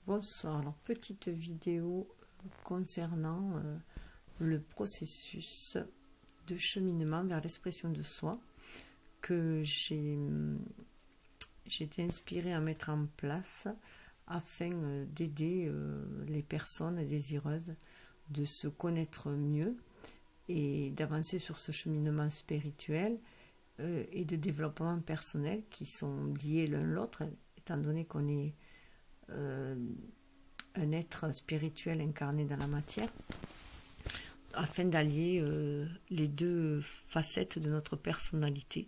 Bonsoir, alors petite vidéo concernant le processus de cheminement vers l'expression de soi que j'ai été inspirée à mettre en place afin d'aider les personnes désireuses de se connaître mieux et d'avancer sur ce cheminement spirituel et de développement personnel qui sont liés l'un l'autre, étant donné qu'on est un être spirituel incarné dans la matière, afin d'allier les deux facettes de notre personnalité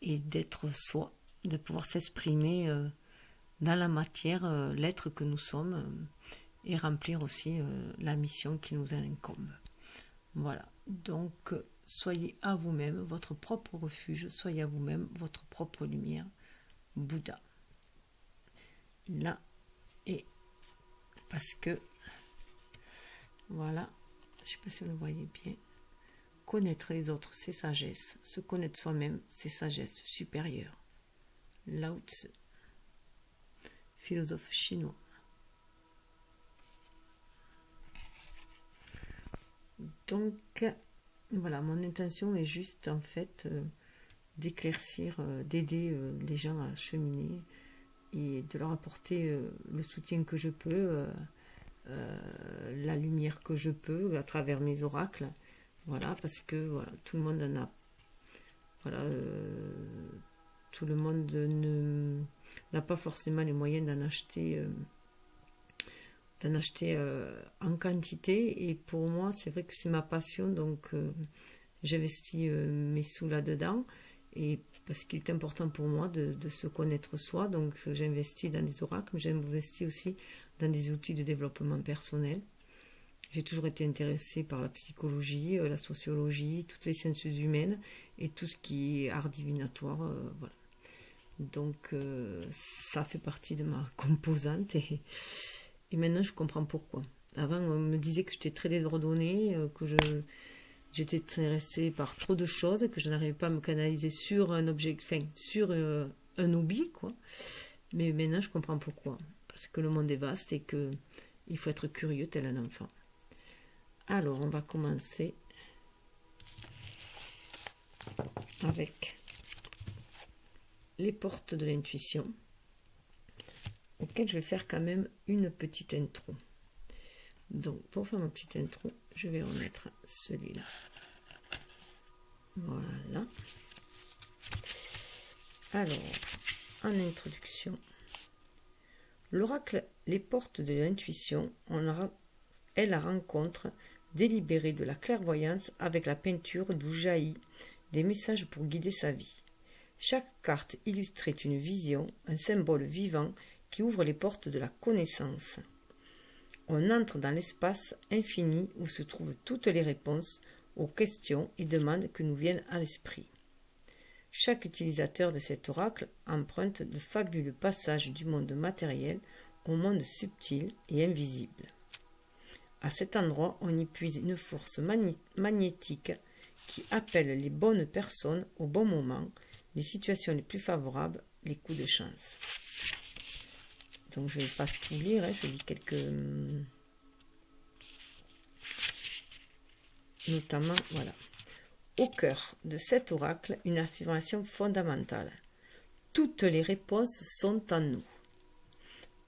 et d'être soi, de pouvoir s'exprimer dans la matière, l'être que nous sommes, et remplir aussi la mission qui nous incombe. Voilà, donc soyez à vous-même votre propre refuge, soyez à vous-même votre propre lumière, Bouddha. Là, et parce que, voilà, je ne sais pas si vous le voyez bien, connaître les autres, c'est sagesse, se connaître soi-même, c'est sagesse supérieure. Lao Tzu, philosophe chinois. Donc, voilà, mon intention est juste, en fait, d'éclaircir, d'aider les gens à cheminer et de leur apporter le soutien que je peux, la lumière que je peux à travers mes oracles. Voilà, parce que voilà, tout le monde en a. Voilà, tout le monde n'a pas forcément les moyens d'en acheter. En quantité, et pour moi c'est vrai que c'est ma passion, donc j'investis mes sous là-dedans, et parce qu'il est important pour moi de se connaître soi, donc j'investis dans les oracles, mais j'investis aussi dans des outils de développement personnel. J'ai toujours été intéressée par la psychologie, la sociologie, toutes les sciences humaines et tout ce qui est art divinatoire, voilà. Donc ça fait partie de ma composante, et maintenant, je comprends pourquoi. Avant, on me disait que j'étais très désordonnée, que j'étais intéressée par trop de choses, que je n'arrivais pas à me canaliser sur un objet, enfin, sur un hobby, quoi. Mais maintenant, je comprends pourquoi. Parce que le monde est vaste et qu'il faut être curieux tel un enfant. Alors, on va commencer avec les portes de l'intuition, auquel je vais faire quand même une petite intro. Donc, pour faire ma petite intro, je vais remettre celui-là. Voilà. Alors, en introduction, l'oracle, les portes de l'intuition, est la rencontre délibérée de la clairvoyance avec la peinture d'où jaillit des messages pour guider sa vie. Chaque carte illustrait une vision, un symbole vivant qui ouvre les portes de la connaissance. On entre dans l'espace infini où se trouvent toutes les réponses aux questions et demandes que nous viennent à l'esprit. Chaque utilisateur de cet oracle emprunte de fabuleux passages du monde matériel au monde subtil et invisible. À cet endroit, on y puise une force magnétique qui appelle les bonnes personnes au bon moment, les situations les plus favorables, les coups de chance. Donc je ne vais pas tout lire, je lis quelques... Notamment, voilà. Au cœur de cet oracle, une affirmation fondamentale. Toutes les réponses sont en nous.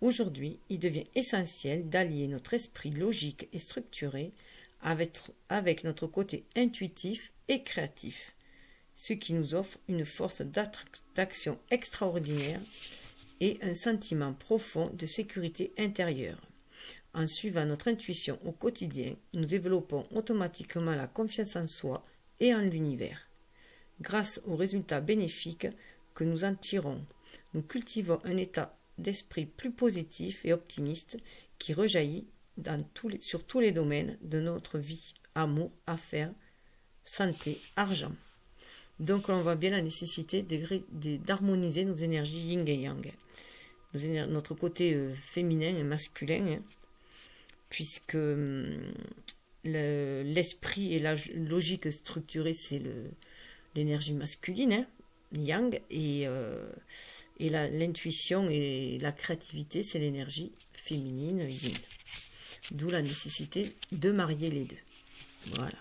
Aujourd'hui, il devient essentiel d'allier notre esprit logique et structuré avec notre côté intuitif et créatif, ce qui nous offre une force d'action extraordinaire et un sentiment profond de sécurité intérieure. En suivant notre intuition au quotidien, nous développons automatiquement la confiance en soi et en l'univers. Grâce aux résultats bénéfiques que nous en tirons, nous cultivons un état d'esprit plus positif et optimiste qui rejaillit sur tous les domaines de notre vie, amour, affaires, santé, argent. Donc on voit bien la nécessité d'harmoniser nos énergies yin et yang. Notre côté féminin et masculin, puisque l'esprit et la logique structurée, c'est l'énergie masculine, yang, et l'intuition et la créativité, c'est l'énergie féminine, yin. D'où la nécessité de marier les deux. Voilà.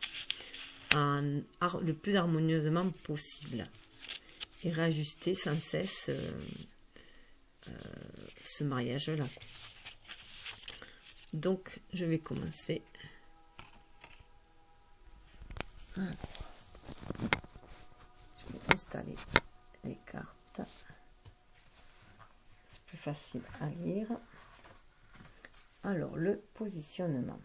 Le plus harmonieusement possible. Et réajuster sans cesse ce mariage-là. Donc, je vais commencer. Alors, je vais installer les cartes. C'est plus facile à lire. Alors, le positionnement.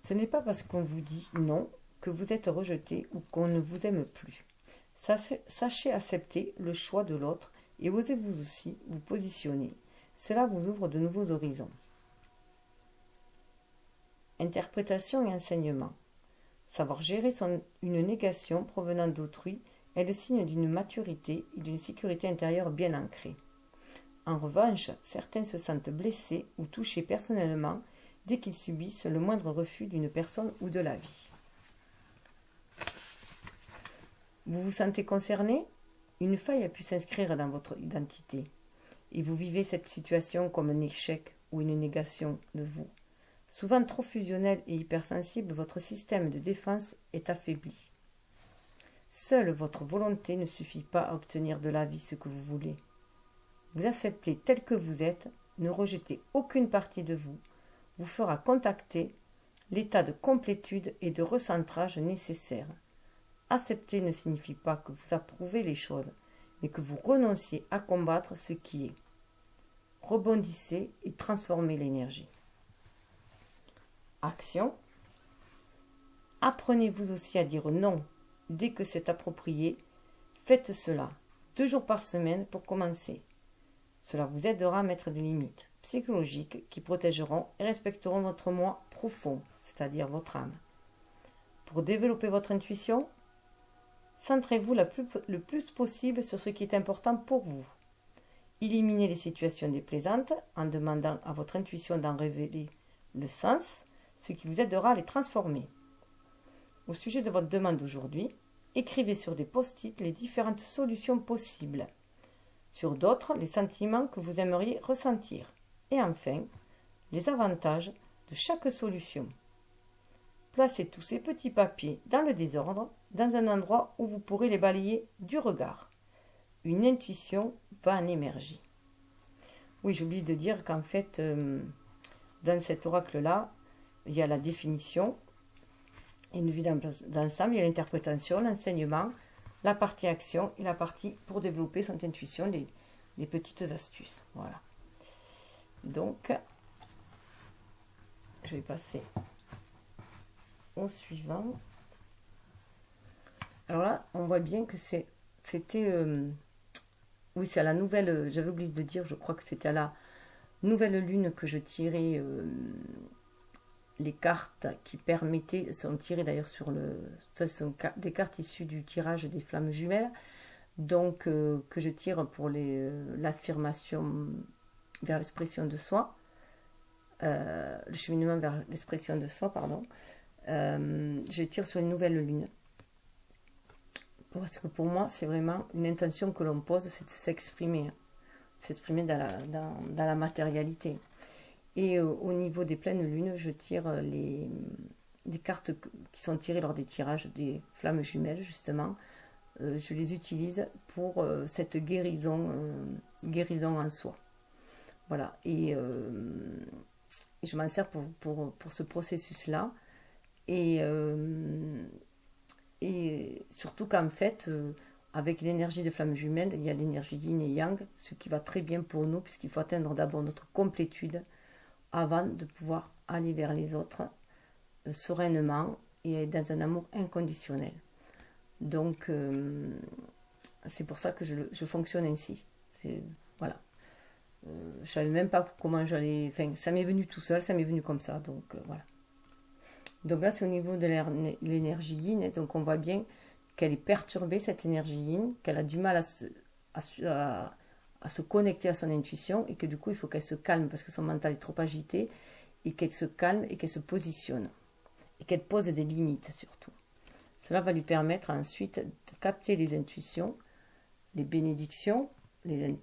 Ce n'est pas parce qu'on vous dit non que vous êtes rejeté ou qu'on ne vous aime plus. Sachez accepter le choix de l'autre et osez vous aussi vous positionner. Cela vous ouvre de nouveaux horizons. Interprétation et enseignement. Savoir gérer une négation provenant d'autrui est le signe d'une maturité et d'une sécurité intérieure bien ancrée. En revanche, certains se sentent blessés ou touchés personnellement dès qu'ils subissent le moindre refus d'une personne ou de la vie. Vous vous sentez concerné? Une faille a pu s'inscrire dans votre identité et vous vivez cette situation comme un échec ou une négation de vous. Souvent trop fusionnel et hypersensible, votre système de défense est affaibli. Seule votre volonté ne suffit pas à obtenir de la vie ce que vous voulez. Vous acceptez tel que vous êtes, ne rejetez aucune partie de vous, vous fera contacter l'état de complétude et de recentrage nécessaire. Accepter ne signifie pas que vous approuvez les choses, mais que vous renonciez à combattre ce qui est. Rebondissez et transformez l'énergie. Action. Apprenez-vous aussi à dire non dès que c'est approprié. Faites cela 2 jours par semaine pour commencer. Cela vous aidera à mettre des limites psychologiques qui protégeront et respecteront votre moi profond, c'est-à-dire votre âme. Pour développer votre intuition, centrez-vous le plus possible sur ce qui est important pour vous. Éliminez les situations déplaisantes en demandant à votre intuition d'en révéler le sens, ce qui vous aidera à les transformer. Au sujet de votre demande d'aujourd'hui, écrivez sur des post-it les différentes solutions possibles. Sur d'autres, les sentiments que vous aimeriez ressentir. Et enfin, les avantages de chaque solution. Placez tous ces petits papiers dans le désordre, dans un endroit où vous pourrez les balayer du regard. Une intuition va en émerger. Oui, j'oublie de dire qu'en fait, dans cet oracle-là, il y a la définition, une vue d'ensemble, il y a l'interprétation, l'enseignement, la partie action et la partie pour développer son intuition, les petites astuces. Voilà. Donc, je vais passer au suivant. Alors là, on voit bien que c'était... oui, c'est à la nouvelle... J'avais oublié de dire, je crois que c'était à la nouvelle lune que je tirais les cartes qui permettaient... sont tirées d'ailleurs sur le... Ce sont des cartes issues du tirage des flammes jumelles. Donc, que je tire pour l'affirmation vers l'expression de soi. Le cheminement vers l'expression de soi, pardon. Je tire sur une nouvelle lune. Parce que pour moi, c'est vraiment une intention que l'on pose, c'est de s'exprimer. S'exprimer dans la matérialité. Et au niveau des pleines lunes, je tire des cartes qui sont tirées lors des tirages des flammes jumelles, justement. Je les utilise pour cette guérison en soi. Voilà. Et je m'en sers pour ce processus-là. Et surtout qu'en fait, avec l'énergie de flamme jumelle, il y a l'énergie yin et yang, ce qui va très bien pour nous, puisqu'il faut atteindre d'abord notre complétude avant de pouvoir aller vers les autres sereinement et dans un amour inconditionnel. Donc, c'est pour ça que je fonctionne ainsi. Voilà. Je ne savais même pas comment j'allais... Enfin, ça m'est venu tout seul, ça m'est venu comme ça. Donc, voilà. Donc là, c'est au niveau de l'énergie yin. Et donc, on voit bien qu'elle est perturbée, cette énergie yin, qu'elle a du mal à se connecter à son intuition et que du coup, il faut qu'elle se calme parce que son mental est trop agité et qu'elle se calme et qu'elle se positionne. Et qu'elle pose des limites surtout. Cela va lui permettre ensuite de capter les intuitions, les bénédictions, les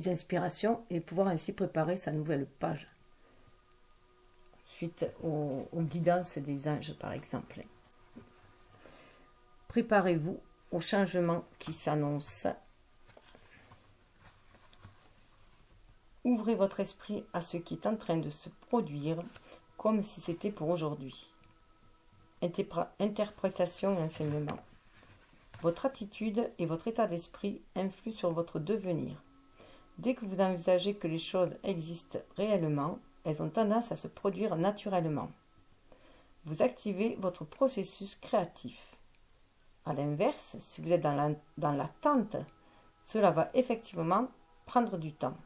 inspirations et pouvoir ainsi préparer sa nouvelle page suite aux guidances des anges par exemple. Préparez-vous au changement qui s'annonce. Ouvrez votre esprit à ce qui est en train de se produire comme si c'était pour aujourd'hui. Interprétation et enseignement. Votre attitude et votre état d'esprit influent sur votre devenir. Dès que vous envisagez que les choses existent réellement, elles ont tendance à se produire naturellement. Vous activez votre processus créatif. A l'inverse, si vous êtes dans l'attente, cela va effectivement prendre du temps.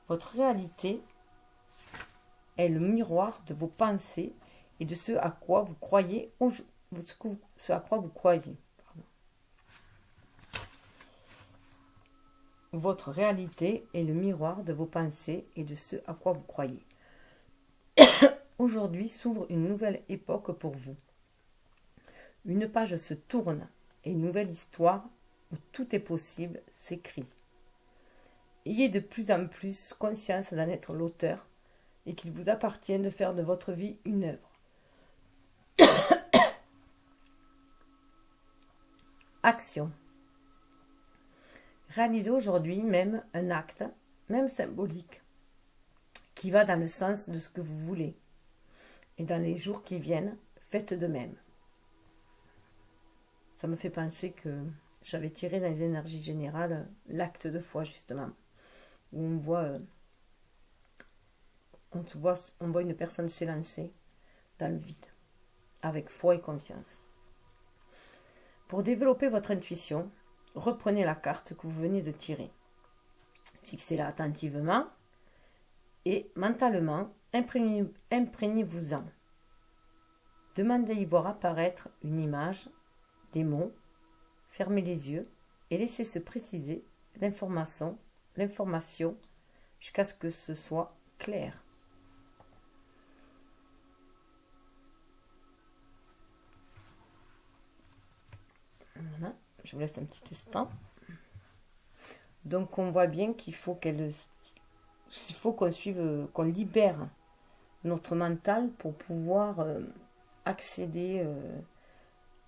Votre réalité est le miroir de vos pensées et de ce à quoi vous croyez. Votre réalité est le miroir de vos pensées et de ce à quoi vous croyez. Aujourd'hui s'ouvre une nouvelle époque pour vous. Une page se tourne et une nouvelle histoire où tout est possible s'écrit. Ayez de plus en plus conscience d'en être l'auteur et qu'il vous appartient de faire de votre vie une œuvre. Action. Réalisez aujourd'hui même un acte, même symbolique, qui va dans le sens de ce que vous voulez. Et dans les jours qui viennent, faites de même. Ça me fait penser que j'avais tiré dans les énergies générales l'acte de foi, justement, où on voit une personne s'élancer dans le vide, avec foi et confiance. Pour développer votre intuition, reprenez la carte que vous venez de tirer. Fixez-la attentivement et mentalement, imprégnez-vous-en. Demandez y voir apparaître une image, des mots, fermez les yeux et laissez se préciser l'information jusqu'à ce que ce soit clair. Voilà, je vous laisse un petit instant. Donc on voit bien qu'il faut qu'on libère notre mental pour pouvoir accéder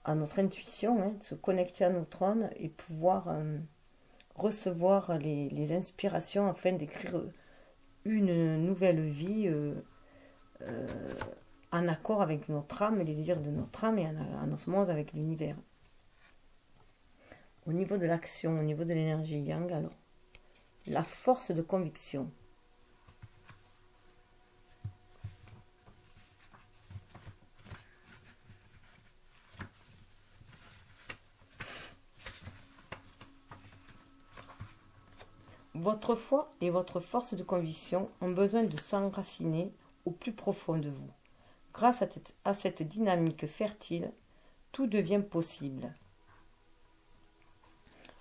à notre intuition, se connecter à notre âme et pouvoir recevoir les inspirations afin d'écrire une nouvelle vie en accord avec notre âme et les désirs de notre âme et en osmose avec l'univers. Au niveau de l'action, au niveau de l'énergie yang, alors, la force de conviction. Votre foi et votre force de conviction ont besoin de s'enraciner au plus profond de vous. Grâce à cette dynamique fertile, tout devient possible.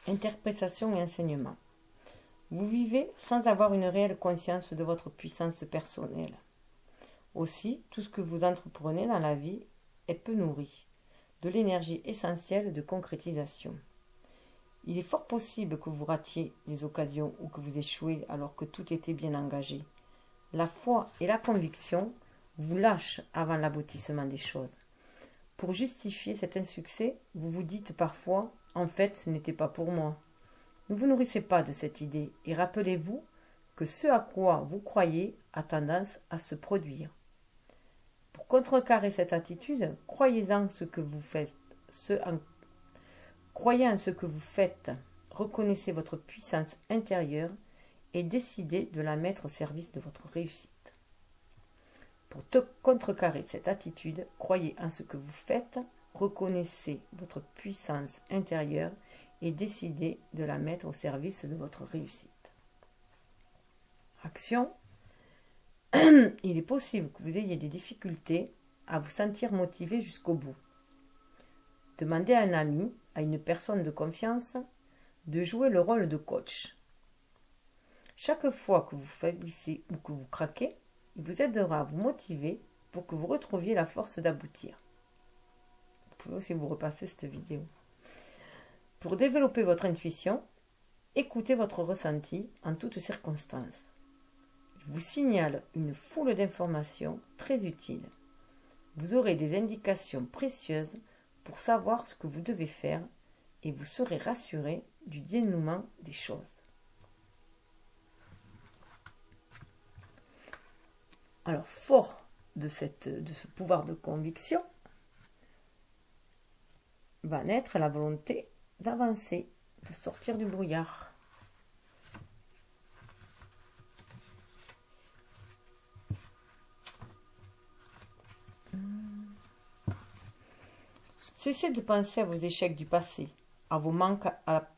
Interprétation et enseignement. Vous vivez sans avoir une réelle conscience de votre puissance personnelle. Aussi, tout ce que vous entreprenez dans la vie est peu nourri de l'énergie essentielle de concrétisation. Il est fort possible que vous ratiez des occasions ou que vous échouez alors que tout était bien engagé. La foi et la conviction vous lâchent avant l'aboutissement des choses. Pour justifier cet insuccès, vous vous dites parfois « En fait, ce n'était pas pour moi ». Ne vous nourrissez pas de cette idée et rappelez-vous que ce à quoi vous croyez a tendance à se produire. Pour contrecarrer cette attitude, croyez en ce que vous faites, croyez en ce que vous faites, reconnaissez votre puissance intérieure et décidez de la mettre au service de votre réussite. Pour contrecarrer cette attitude, croyez en ce que vous faites, reconnaissez votre puissance intérieure et décidez de la mettre au service de votre réussite. Action. Il est possible que vous ayez des difficultés à vous sentir motivé jusqu'au bout. Demandez à un ami, à une personne de confiance, de jouer le rôle de coach. Chaque fois que vous faiblissez ou que vous craquez, il vous aidera à vous motiver pour que vous retrouviez la force d'aboutir. Vous pouvez aussi vous repasser cette vidéo. Pour développer votre intuition, Écoutez votre ressenti en toutes circonstances. Il vous signale une foule d'informations très utiles. Vous aurez des indications précieuses pour savoir ce que vous devez faire et vous serez rassuré du dénouement des choses. Alors, fort de ce pouvoir de conviction, va naître la volonté d'avancer, de sortir du brouillard. Cessez de penser à vos échecs du passé, à vos manques à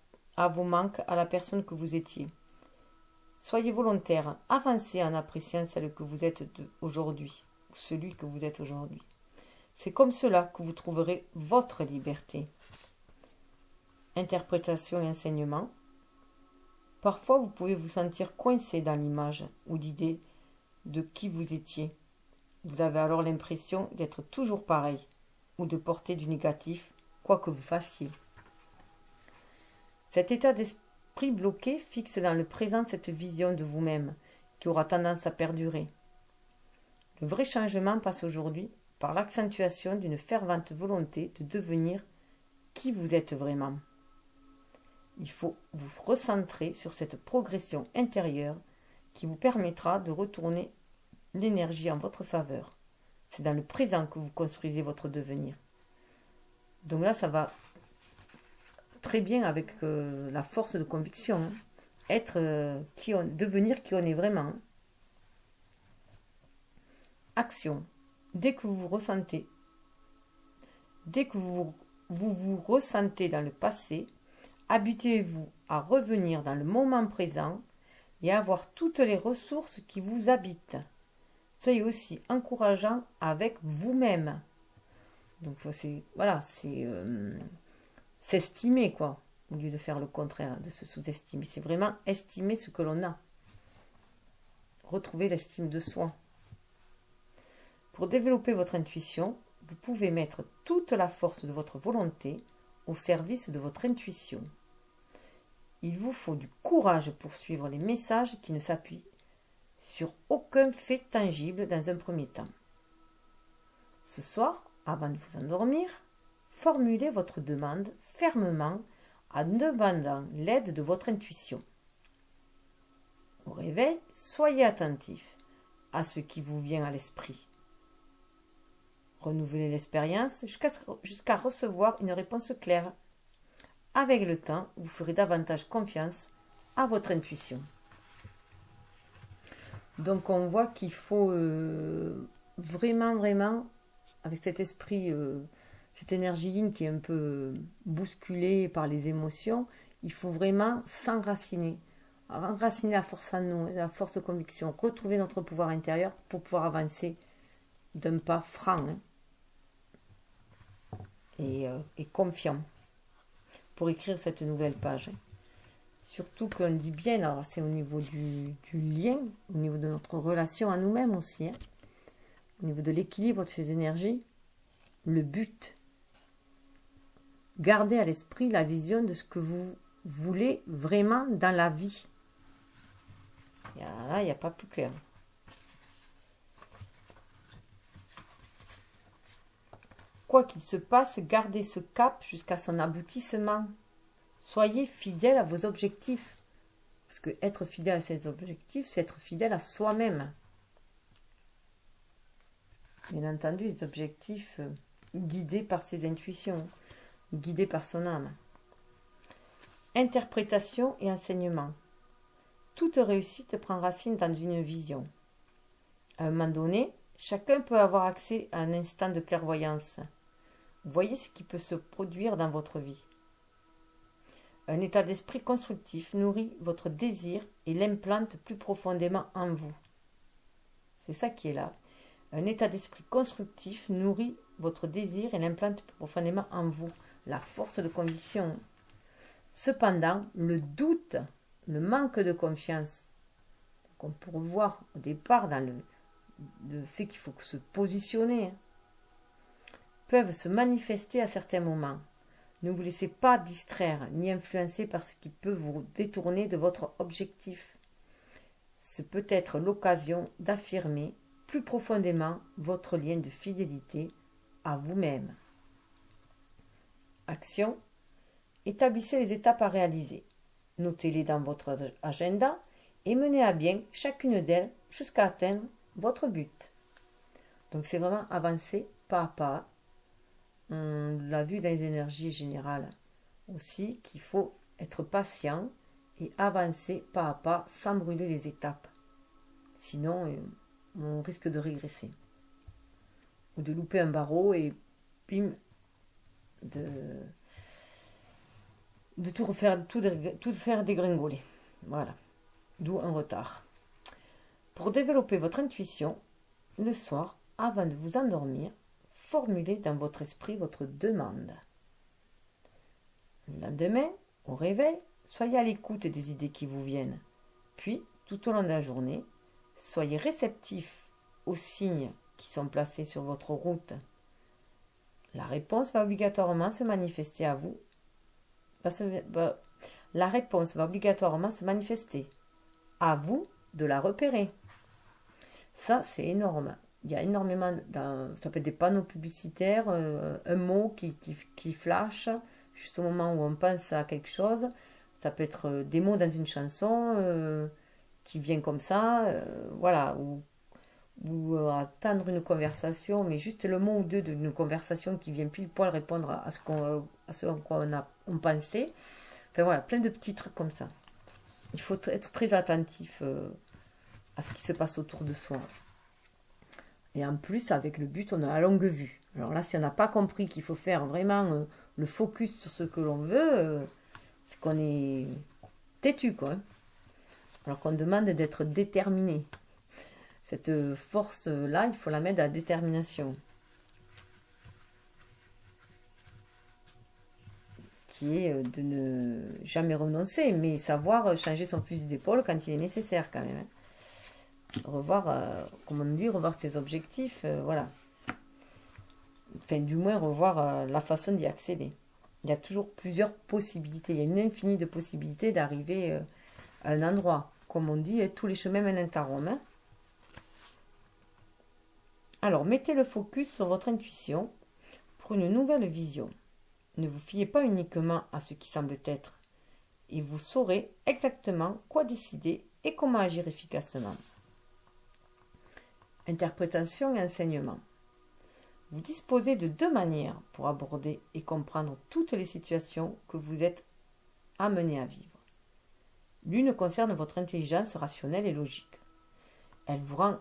la personne que vous étiez. Soyez volontaire, avancez en appréciant celle que vous êtes aujourd'hui, ou celui que vous êtes aujourd'hui. C'est comme cela que vous trouverez votre liberté. Interprétation et enseignement. Parfois, vous pouvez vous sentir coincé dans l'image ou l'idée de qui vous étiez. Vous avez alors l'impression d'être toujours pareil ou de porter du négatif, quoi que vous fassiez. Cet état d'esprit bloqué fixe dans le présent cette vision de vous-même qui aura tendance à perdurer. Le vrai changement passe aujourd'hui par l'accentuation d'une fervente volonté de devenir qui vous êtes vraiment. Il faut vous recentrer sur cette progression intérieure qui vous permettra de retourner l'énergie en votre faveur. C'est dans le présent que vous construisez votre devenir. Donc là, ça va très bien avec la force de conviction. Devenir qui on est vraiment. Action. Dès que vous ressentez dans le passé, habituez-vous à revenir dans le moment présent et à avoir toutes les ressources qui vous habitent. Soyez aussi encourageant avec vous-même. Donc c'est s'estimer quoi, au lieu de faire le contraire, de se sous-estimer. C'est vraiment estimer ce que l'on a. Retrouver l'estime de soi. Pour développer votre intuition, vous pouvez mettre toute la force de votre volonté au service de votre intuition. Il vous faut du courage pour suivre les messages qui ne s'appuient sur aucun fait tangible dans un premier temps. Ce soir, avant de vous endormir, formulez votre demande fermement en demandant l'aide de votre intuition. Au réveil, soyez attentif à ce qui vous vient à l'esprit. Renouvelez l'expérience jusqu'à recevoir une réponse claire. Avec le temps, vous ferez davantage confiance à votre intuition. Donc on voit qu'il faut vraiment, avec cet esprit, cette énergie yin qui est un peu bousculée par les émotions, il faut vraiment s'enraciner. Enraciner la force en nous, la force de conviction, retrouver notre pouvoir intérieur pour pouvoir avancer d'un pas franc et confiant pour écrire cette nouvelle page. Surtout qu'on dit bien, alors c'est au niveau du lien, au niveau de notre relation à nous-mêmes aussi, au niveau de l'équilibre de ces énergies, le but. Gardez à l'esprit la vision de ce que vous voulez vraiment dans la vie. Là, il n'y a pas plus clair. Quoi qu'il se passe, gardez ce cap jusqu'à son aboutissement. Soyez fidèle à vos objectifs. Parce que être fidèle à ses objectifs, c'est être fidèle à soi-même. Bien entendu, les objectifs guidés par ses intuitions, guidés par son âme. Interprétation et enseignement. Toute réussite prend racine dans une vision. À un moment donné, chacun peut avoir accès à un instant de clairvoyance. Voyez ce qui peut se produire dans votre vie. Un état d'esprit constructif nourrit votre désir et l'implante plus profondément en vous. C'est ça qui est là. Un état d'esprit constructif nourrit votre désir et l'implante plus profondément en vous. La force de conviction. Cependant, le doute, le manque de confiance, qu'on peut voir au départ dans le fait qu'il faut se positionner, peuvent se manifester à certains moments. Ne vous laissez pas distraire ni influencer par ce qui peut vous détourner de votre objectif. Ce peut être l'occasion d'affirmer plus profondément votre lien de fidélité à vous-même. Action. Établissez les étapes à réaliser. Notez-les dans votre agenda et menez à bien chacune d'elles jusqu'à atteindre votre but. Donc c'est vraiment avancer pas à pas. On l'a vu dans les énergies générales aussi qu'il faut être patient et avancer pas à pas sans brûler les étapes. Sinon, on risque de régresser. Ou de louper un barreau et bim, de tout refaire, tout faire dégringoler. Voilà. D'où un retard. Pour développer votre intuition, le soir, avant de vous endormir, formulez dans votre esprit votre demande. Le lendemain, au réveil, soyez à l'écoute des idées qui vous viennent. Puis, tout au long de la journée, soyez réceptif aux signes qui sont placés sur votre route. La réponse va obligatoirement se manifester à vous. La réponse va obligatoirement se manifester. À vous de la repérer. Ça, c'est énorme. Il y a énormément, ça peut être des panneaux publicitaires, un mot qui flash juste au moment où on pense à quelque chose. Ça peut être des mots dans une chanson qui vient comme ça, voilà, ou attendre une conversation, mais juste le mot ou deux d'une conversation qui vient pile poil répondre à ce à quoi on pensait. Enfin voilà, plein de petits trucs comme ça. Il faut être très attentif à ce qui se passe autour de soi. Et en plus, avec le but, on a la longue vue. Alors là, si on n'a pas compris qu'il faut faire vraiment le focus sur ce que l'on veut, c'est qu'on est têtu, quoi. Alors qu'on demande d'être déterminé. Cette force-là, il faut la mettre à la détermination. Qui est de ne jamais renoncer, mais savoir changer son fusil d'épaule quand il est nécessaire, quand même. Revoir, comme on dit, revoir ses objectifs, voilà. Enfin, du moins, revoir la façon d'y accéder. Il y a toujours plusieurs possibilités. Il y a une infinie de possibilités d'arriver à un endroit. Comme on dit, tous les chemins mènent à Rome. Hein. Alors, mettez le focus sur votre intuition pour une nouvelle vision. Ne vous fiez pas uniquement à ce qui semble être. Et vous saurez exactement quoi décider et comment agir efficacement. Interprétation et enseignement. Vous disposez de 2 manières pour aborder et comprendre toutes les situations que vous êtes amené à vivre. L'une concerne votre intelligence rationnelle et logique. Elle vous rend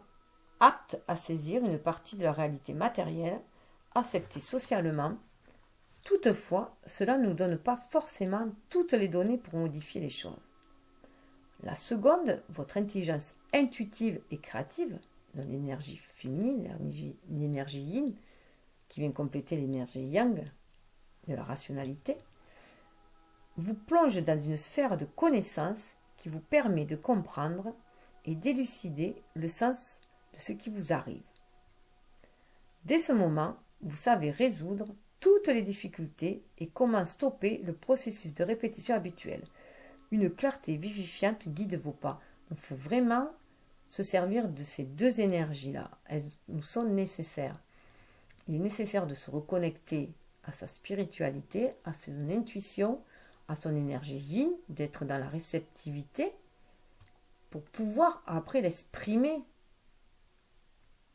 apte à saisir une partie de la réalité matérielle, acceptée socialement. Toutefois, cela ne nous donne pas forcément toutes les données pour modifier les choses. La seconde, votre intelligence intuitive et créative, dans l'énergie féminine, l'énergie yin, qui vient compléter l'énergie yang de la rationalité, vous plonge dans une sphère de connaissance qui vous permet de comprendre et d'élucider le sens de ce qui vous arrive. Dès ce moment, vous savez résoudre toutes les difficultés et comment stopper le processus de répétition habituel. Une clarté vivifiante guide vos pas. Il faut vraiment se servir de ces 2 énergies-là. Elles nous sont nécessaires. Il est nécessaire de se reconnecter à sa spiritualité, à son intuition, à son énergie yin, d'être dans la réceptivité pour pouvoir après l'exprimer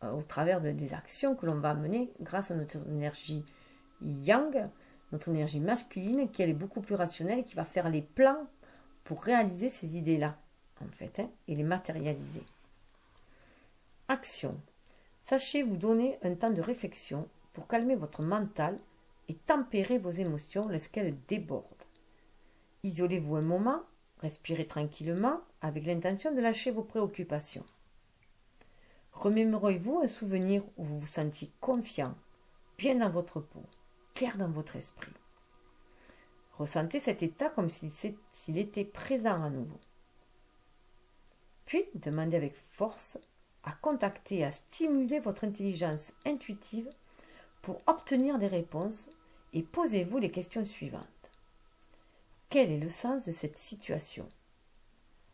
au travers des actions que l'on va mener grâce à notre énergie yang, notre énergie masculine qui elle est beaucoup plus rationnelle et qui va faire les plans pour réaliser ces idées-là en fait et les matérialiser. Action. Sachez vous donner un temps de réflexion pour calmer votre mental et tempérer vos émotions lorsqu'elles débordent. Isolez-vous un moment, respirez tranquillement avec l'intention de lâcher vos préoccupations. Remémorez-vous un souvenir où vous vous sentiez confiant, bien dans votre peau, clair dans votre esprit. Ressentez cet état comme s'il était présent à nouveau. Puis, demandez avec force à contacter et à stimuler votre intelligence intuitive pour obtenir des réponses et posez-vous les questions suivantes. Quel est le sens de cette situation?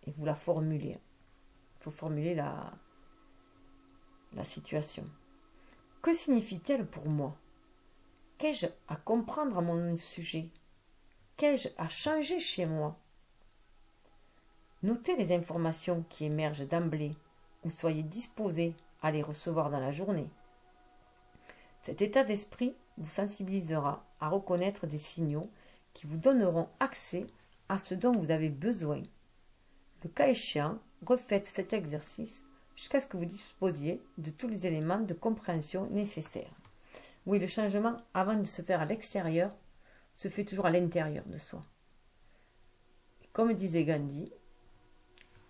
Et vous la formulez. Il faut formuler la situation. Que signifie-t-elle pour moi? Qu'ai-je à comprendre à mon sujet? Qu'ai-je à changer chez moi? Notez les informations qui émergent d'emblée ou soyez disposé à les recevoir dans la journée. Cet état d'esprit vous sensibilisera à reconnaître des signaux qui vous donneront accès à ce dont vous avez besoin. Le cas échéant, refaites cet exercice jusqu'à ce que vous disposiez de tous les éléments de compréhension nécessaires. Oui, le changement, avant de se faire à l'extérieur, se fait toujours à l'intérieur de soi. Comme disait Gandhi,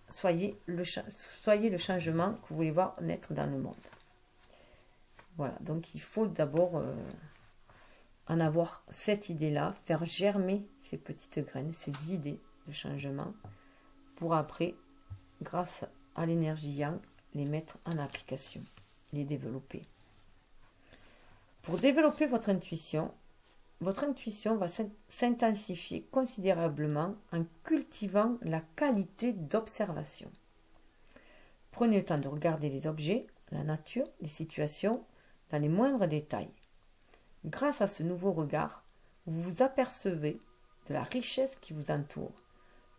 soyez le changement que vous voulez voir naître dans le monde. Voilà, donc il faut d'abord en avoir cette idée-là, faire germer ces petites graines, ces idées de changement, pour après, grâce à l'énergie yang, les mettre en application, les développer. Pour développer votre intuition va s'intensifier considérablement en cultivant la qualité d'observation. Prenez le temps de regarder les objets, la nature, les situations, dans les moindres détails. Grâce à ce nouveau regard, vous vous apercevez de la richesse qui vous entoure.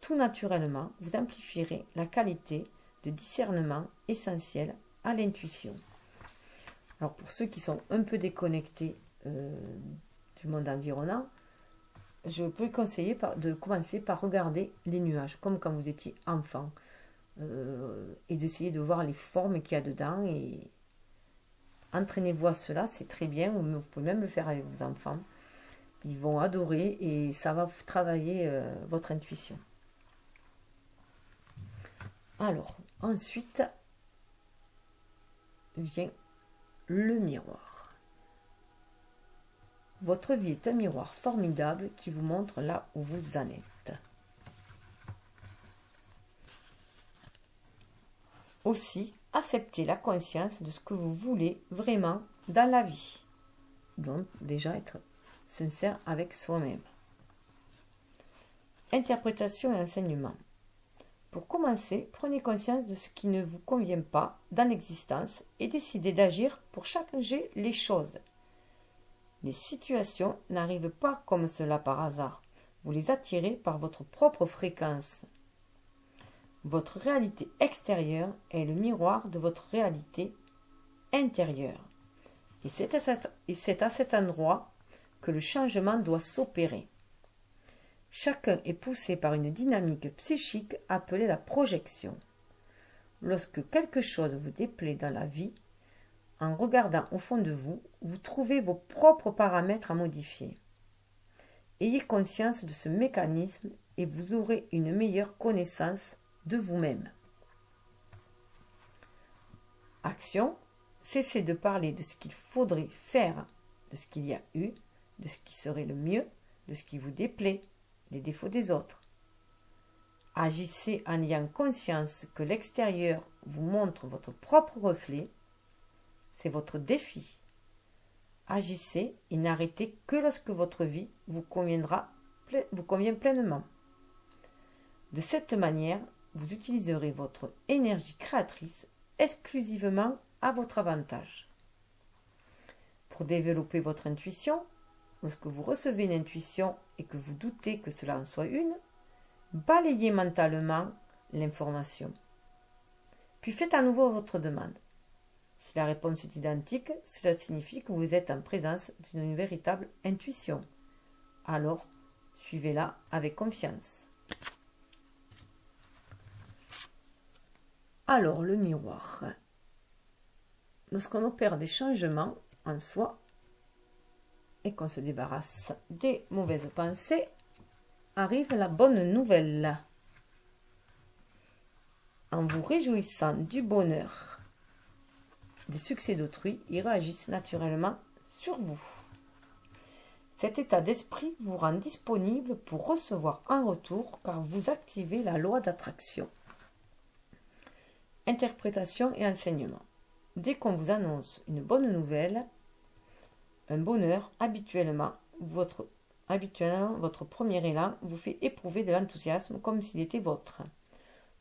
Tout naturellement, vous amplifierez la qualité de discernement essentielle à l'intuition. Alors pour ceux qui sont un peu déconnectés du monde environnant, je peux conseiller de commencer par regarder les nuages, comme quand vous étiez enfant, et d'essayer de voir les formes qu'il y a dedans. Et entraînez-vous à cela, c'est très bien, ou vous pouvez même le faire avec vos enfants. Ils vont adorer et ça va travailler votre intuition. Alors, ensuite vient le miroir. Votre vie est un miroir formidable qui vous montre là où vous en êtes. Aussi, acceptez la conscience de ce que vous voulez vraiment dans la vie. Donc, déjà être sincère avec soi-même. Interprétation et enseignement. Pour commencer, prenez conscience de ce qui ne vous convient pas dans l'existence et décidez d'agir pour changer les choses. Les situations n'arrivent pas comme cela par hasard. Vous les attirez par votre propre fréquence. Votre réalité extérieure est le miroir de votre réalité intérieure. Et c'est à cet endroit que le changement doit s'opérer. Chacun est poussé par une dynamique psychique appelée la projection. Lorsque quelque chose vous déplaît dans la vie, en regardant au fond de vous, vous trouvez vos propres paramètres à modifier. Ayez conscience de ce mécanisme et vous aurez une meilleure connaissance de vous-même. Action, cessez de parler de ce qu'il faudrait faire, de ce qu'il y a eu, de ce qui serait le mieux, de ce qui vous déplaît, des défauts des autres. Agissez en ayant conscience que l'extérieur vous montre votre propre reflet. C'est votre défi. Agissez et n'arrêtez que lorsque votre vie vous convient pleinement. De cette manière, vous utiliserez votre énergie créatrice exclusivement à votre avantage. Pour développer votre intuition, lorsque vous recevez une intuition et que vous doutez que cela en soit une, balayez mentalement l'information. Puis faites à nouveau votre demande. Si la réponse est identique, cela signifie que vous êtes en présence d'une véritable intuition. Alors, suivez-la avec confiance. Alors, le miroir. Lorsqu'on opère des changements en soi et qu'on se débarrasse des mauvaises pensées, arrive la bonne nouvelle. En vous réjouissant du bonheur des succès d'autrui, ils réagissent naturellement sur vous. Cet état d'esprit vous rend disponible pour recevoir un retour car vous activez la loi d'attraction. Interprétation et enseignement. Dès qu'on vous annonce une bonne nouvelle, un bonheur, habituellement, habituellement, votre premier élan vous fait éprouver de l'enthousiasme comme s'il était vôtre.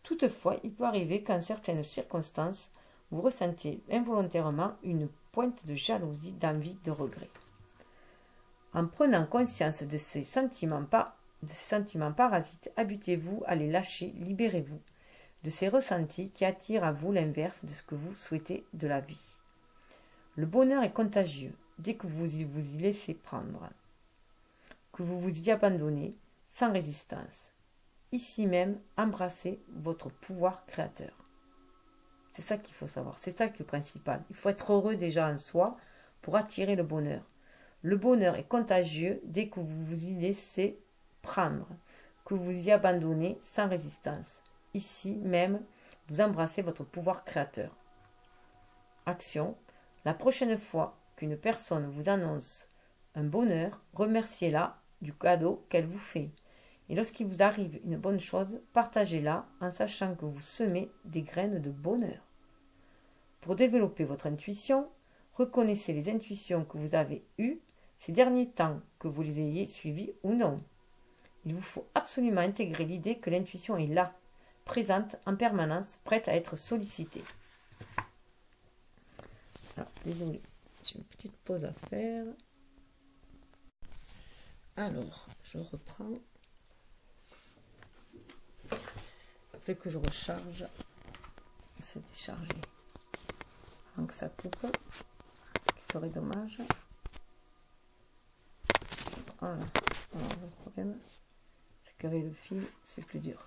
Toutefois, il peut arriver qu'en certaines circonstances, vous ressentiez involontairement une pointe de jalousie, d'envie, de regret. En prenant conscience de ces sentiments parasites, habituez-vous à les lâcher, libérez-vous de ces ressentis qui attirent à vous l'inverse de ce que vous souhaitez de la vie. Le bonheur est contagieux dès que vous y laissez prendre, que vous vous y abandonnez sans résistance. Ici même, embrassez votre pouvoir créateur. C'est ça qu'il faut savoir, c'est ça qui est le principal. Il faut être heureux déjà en soi pour attirer le bonheur. Le bonheur est contagieux dès que vous vous y laissez prendre, que vous y abandonnez sans résistance. Ici même, vous embrassez votre pouvoir créateur. Action. La prochaine fois qu'une personne vous annonce un bonheur, remerciez-la du cadeau qu'elle vous fait. Et lorsqu'il vous arrive une bonne chose, partagez-la en sachant que vous semez des graines de bonheur. Pour développer votre intuition, reconnaissez les intuitions que vous avez eues ces derniers temps, que vous les ayez suivies ou non. Il vous faut absolument intégrer l'idée que l'intuition est là, présente en permanence, prête à être sollicitée. Alors, désolé, j'ai une petite pause à faire. Alors, je reprends. Il faut que je recharge. C'est déchargé. Donc ça coupe. Ce serait dommage. Voilà. Alors, le problème, c'est qu'avec le fil, c'est plus dur.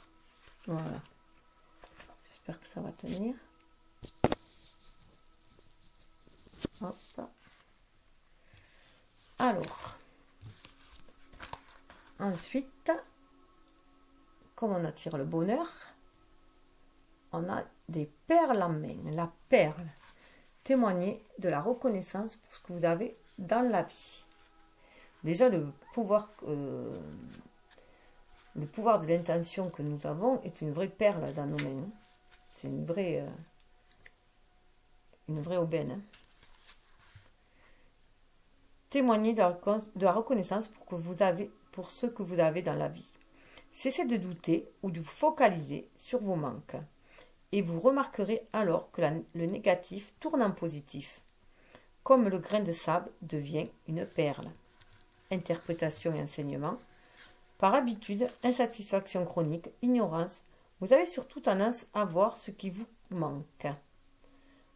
Voilà. J'espère que ça va tenir. Hop. Alors. Ensuite, comme on attire le bonheur, on a des perles en main. La perle. Témoignez de la reconnaissance pour ce que vous avez dans la vie. Déjà, le pouvoir de l'intention que nous avons est une vraie perle dans nos mains. C'est une vraie aubaine. Témoignez de la reconnaissance pour ce que vous avez dans la vie. Cessez de douter ou de vous focaliser sur vos manques. Et vous remarquerez alors que le négatif tourne en positif. Comme le grain de sable devient une perle. Interprétation et enseignement. Par habitude, insatisfaction chronique, ignorance, vous avez surtout tendance à voir ce qui vous manque.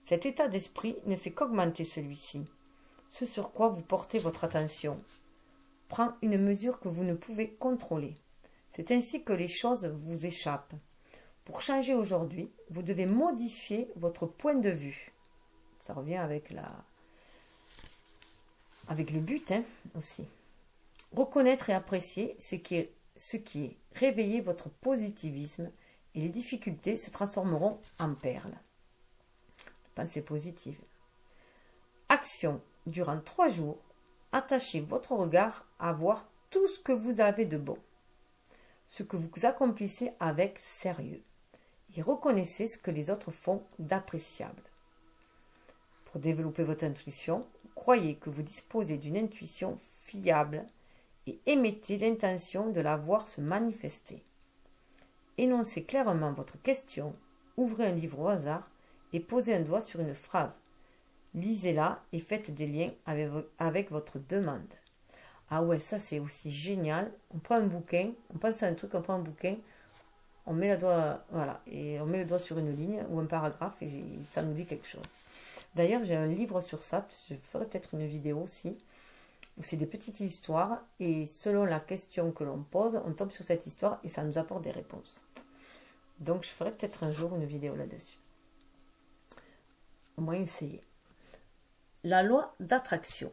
Cet état d'esprit ne fait qu'augmenter celui-ci. Ce sur quoi vous portez votre attention prend une mesure que vous ne pouvez contrôler. C'est ainsi que les choses vous échappent. Pour changer aujourd'hui, vous devez modifier votre point de vue. Ça revient avec le but aussi. Reconnaître et apprécier ce qui est réveiller votre positivisme et les difficultés se transformeront en perles. Pensée positive. Action. Durant 3 jours, attachez votre regard à voir tout ce que vous avez de bon, ce que vous accomplissez avec sérieux, et reconnaissez ce que les autres font d'appréciable. Pour développer votre intuition, croyez que vous disposez d'une intuition fiable et émettez l'intention de la voir se manifester. Énoncez clairement votre question, ouvrez un livre au hasard et posez un doigt sur une phrase. Lisez-la et faites des liens avec votre demande. Ah ouais, ça c'est aussi génial. On prend un bouquin, on pense à un truc, on prend un bouquin, on met le doigt, voilà, et on met le doigt sur une ligne ou un paragraphe et ça nous dit quelque chose. D'ailleurs, j'ai un livre sur ça, je ferai peut-être une vidéo aussi, où c'est des petites histoires et selon la question que l'on pose, on tombe sur cette histoire et ça nous apporte des réponses. Donc, je ferai peut-être un jour une vidéo là-dessus. Au moins essayer. La loi d'attraction.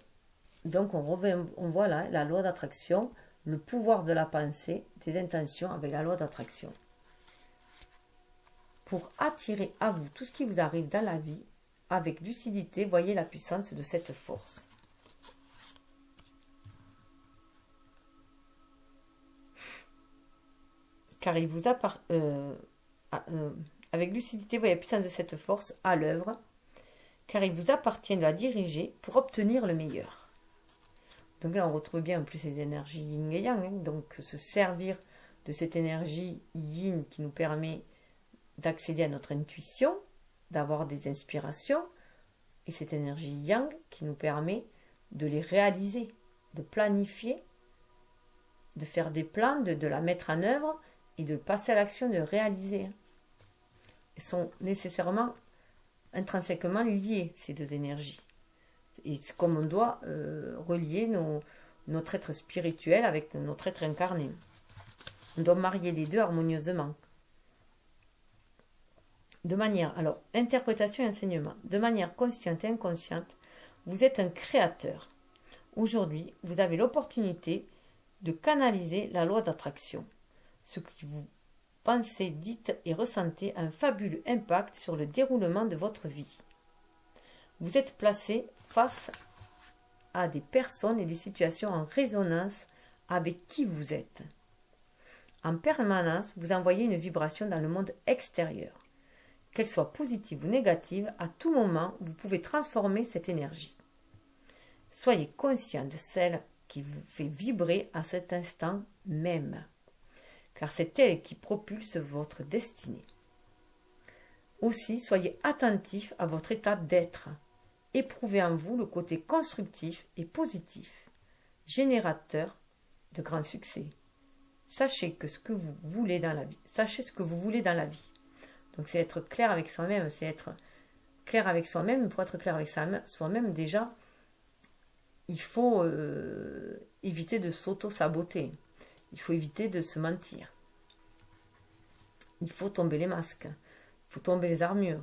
Donc, on voit là la loi d'attraction, le pouvoir de la pensée, des intentions avec la loi d'attraction. Pour attirer à vous tout ce qui vous arrive dans la vie, avec lucidité, voyez la puissance de cette force. Car il vous avec lucidité, voyez la puissance de cette force à l'œuvre, car il vous appartient de la diriger pour obtenir le meilleur. Donc là, on retrouve bien en plus les énergies yin et yang. Hein. Donc, se servir de cette énergie yin qui nous permet d'accéder à notre intuition, d'avoir des inspirations, et cette énergie yang qui nous permet de les réaliser, de planifier, de faire des plans, de la mettre en œuvre et de passer à l'action, de réaliser. Elles sont nécessairement, intrinsèquement liées, ces deux énergies. Et c'est comme on doit relier notre être spirituel avec notre être incarné. On doit marier les deux harmonieusement. De manière, alors, interprétation et enseignement. De manière consciente et inconsciente, vous êtes un créateur. Aujourd'hui, vous avez l'opportunité de canaliser la loi d'attraction. Ce que vous pensez, dites et ressentez a un fabuleux impact sur le déroulement de votre vie. Vous êtes placé face à des personnes et des situations en résonance avec qui vous êtes. En permanence, vous envoyez une vibration dans le monde extérieur. Qu'elle soit positive ou négative, à tout moment, vous pouvez transformer cette énergie. Soyez conscient de celle qui vous fait vibrer à cet instant même, car c'est elle qui propulse votre destinée. Aussi, soyez attentif à votre état d'être. Éprouvez en vous le côté constructif et positif, générateur de grands succès. Sachez ce que vous voulez dans la vie. Sachez ce que vous voulez dans la vie. Donc c'est être clair avec soi-même, c'est être clair avec soi-même. Pour être clair avec soi-même, déjà, il faut éviter de s'auto-saboter. Il faut éviter de se mentir. Il faut tomber les masques. Il faut tomber les armures.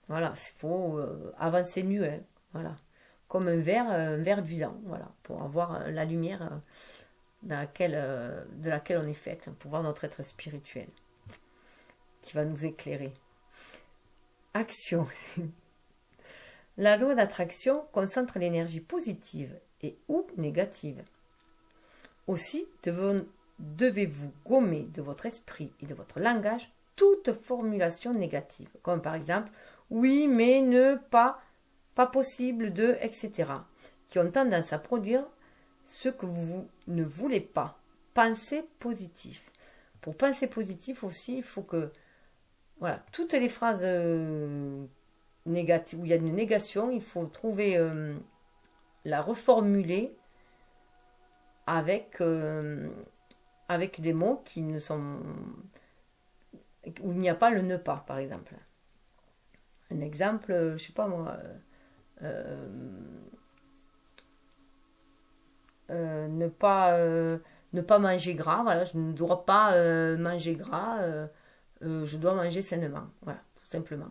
Voilà, il faut avancer nu, hein, voilà. Comme un verre luisant, voilà, pour avoir la lumière de laquelle on est faite, pour voir notre être spirituel, qui va nous éclairer. Action. La loi d'attraction concentre l'énergie positive et ou négative. Aussi, devez-vous gommer de votre esprit et de votre langage toute formulation négative, comme par exemple « oui, mais ne pas possible de… » etc., qui ont tendance à produire ce que vous ne voulez pas. Pensez positif. Pour penser positif aussi, il faut que, voilà, toutes les phrases négatives, où il y a une négation, il faut trouver, la reformuler avec des mots qui ne sont… où il n'y a pas le ne pas, par exemple. Un exemple, je ne sais pas moi, ne pas manger gras, voilà, je ne dois pas manger gras, je dois manger sainement, voilà, tout simplement.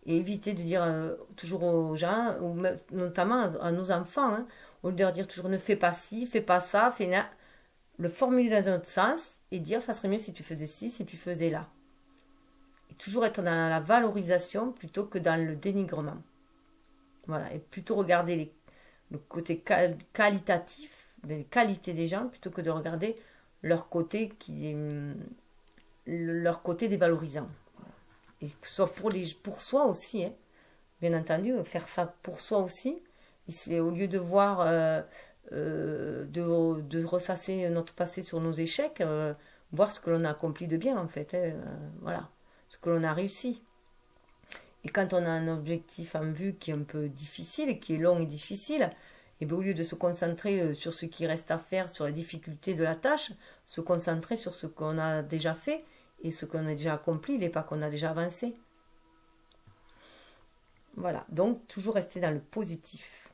Et éviter de dire toujours aux gens, ou notamment à nos enfants, hein, au lieu de leur dire toujours ne fais pas ci, fais pas ça, fais là, le formuler dans un autre sens et dire ça serait mieux si tu faisais ci, si tu faisais là. Et toujours être dans la valorisation plutôt que dans le dénigrement. Voilà, et plutôt regarder le côté qualitatif, les qualités des gens, plutôt que de regarder leur côté dévalorisant. Voilà. Et que ce soit pour soi aussi, hein. Bien entendu, faire ça pour soi aussi. Et c'est au lieu de voir, de ressasser notre passé sur nos échecs, voir ce que l'on a accompli de bien en fait. Hein, voilà, ce que l'on a réussi. Et quand on a un objectif en vue qui est un peu difficile, qui est long et difficile, et bien au lieu de se concentrer sur ce qui reste à faire, sur la difficulté de la tâche, se concentrer sur ce qu'on a déjà fait et ce qu'on a déjà accompli, les pas qu'on a déjà avancés. Voilà, donc toujours rester dans le positif.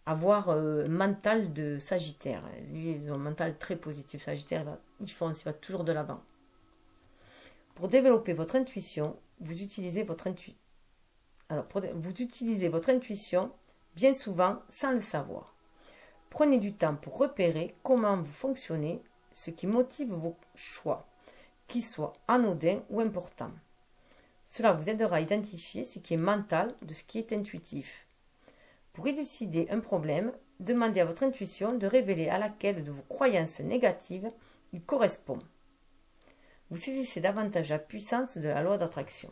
Avoir un mental de Sagittaire. Lui, il a un mental très positif. Sagittaire, il fonce, il va toujours de l'avant. Pour développer votre intuition, vous utilisez votre intuition bien souvent sans le savoir. Prenez du temps pour repérer comment vous fonctionnez, ce qui motive vos choix, qu'ils soient anodins ou importants. Cela vous aidera à identifier ce qui est mental de ce qui est intuitif. Pour élucider un problème, demandez à votre intuition de révéler à laquelle de vos croyances négatives il correspond. Vous saisissez davantage la puissance de la loi d'attraction.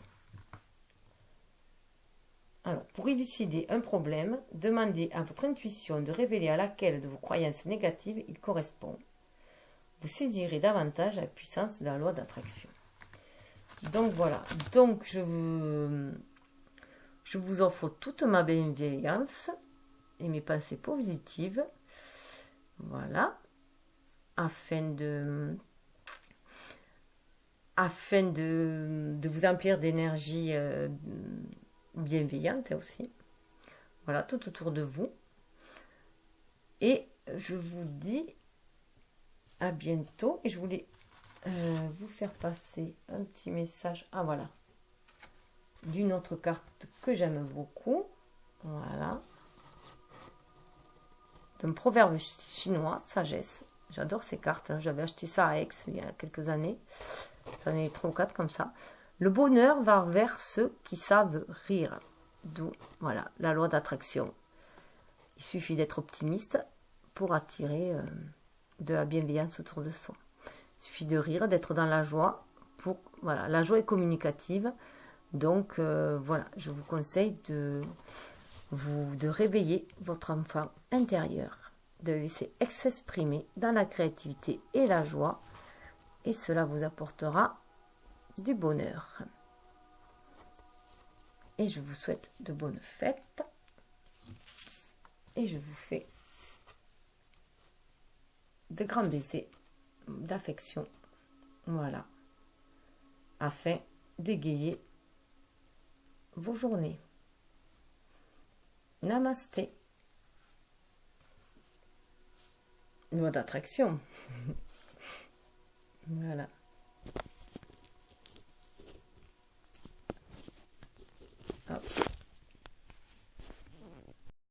Alors, pour élucider un problème, demandez à votre intuition de révéler à laquelle de vos croyances négatives il correspond. Vous saisirez davantage la puissance de la loi d'attraction. Donc voilà, donc je vous offre toute ma bienveillance et mes pensées positives, voilà, afin de vous emplir d'énergie bienveillante aussi, voilà, tout autour de vous. Et je vous dis à bientôt. Et je voulais vous faire passer un petit message, ah voilà, d'une autre carte que j'aime beaucoup, voilà, d'un proverbe chinois, sagesse. J'adore ces cartes, j'avais acheté ça à Aix il y a quelques années, j'en ai 3 ou 4 comme ça. Le bonheur va vers ceux qui savent rire, d'où, voilà, la loi d'attraction. Il suffit d'être optimiste pour attirer de la bienveillance autour de soi. Il suffit de rire, d'être dans la joie. Voilà, la joie est communicative. Donc, voilà, je vous conseille de réveiller votre enfant intérieur, de le laisser s'exprimer dans la créativité et la joie. Et cela vous apportera du bonheur. Et je vous souhaite de bonnes fêtes. Et je vous fais de grands baisers d'affection, voilà, afin d'égayer vos journées. Namasté. Loi d'attraction. Voilà.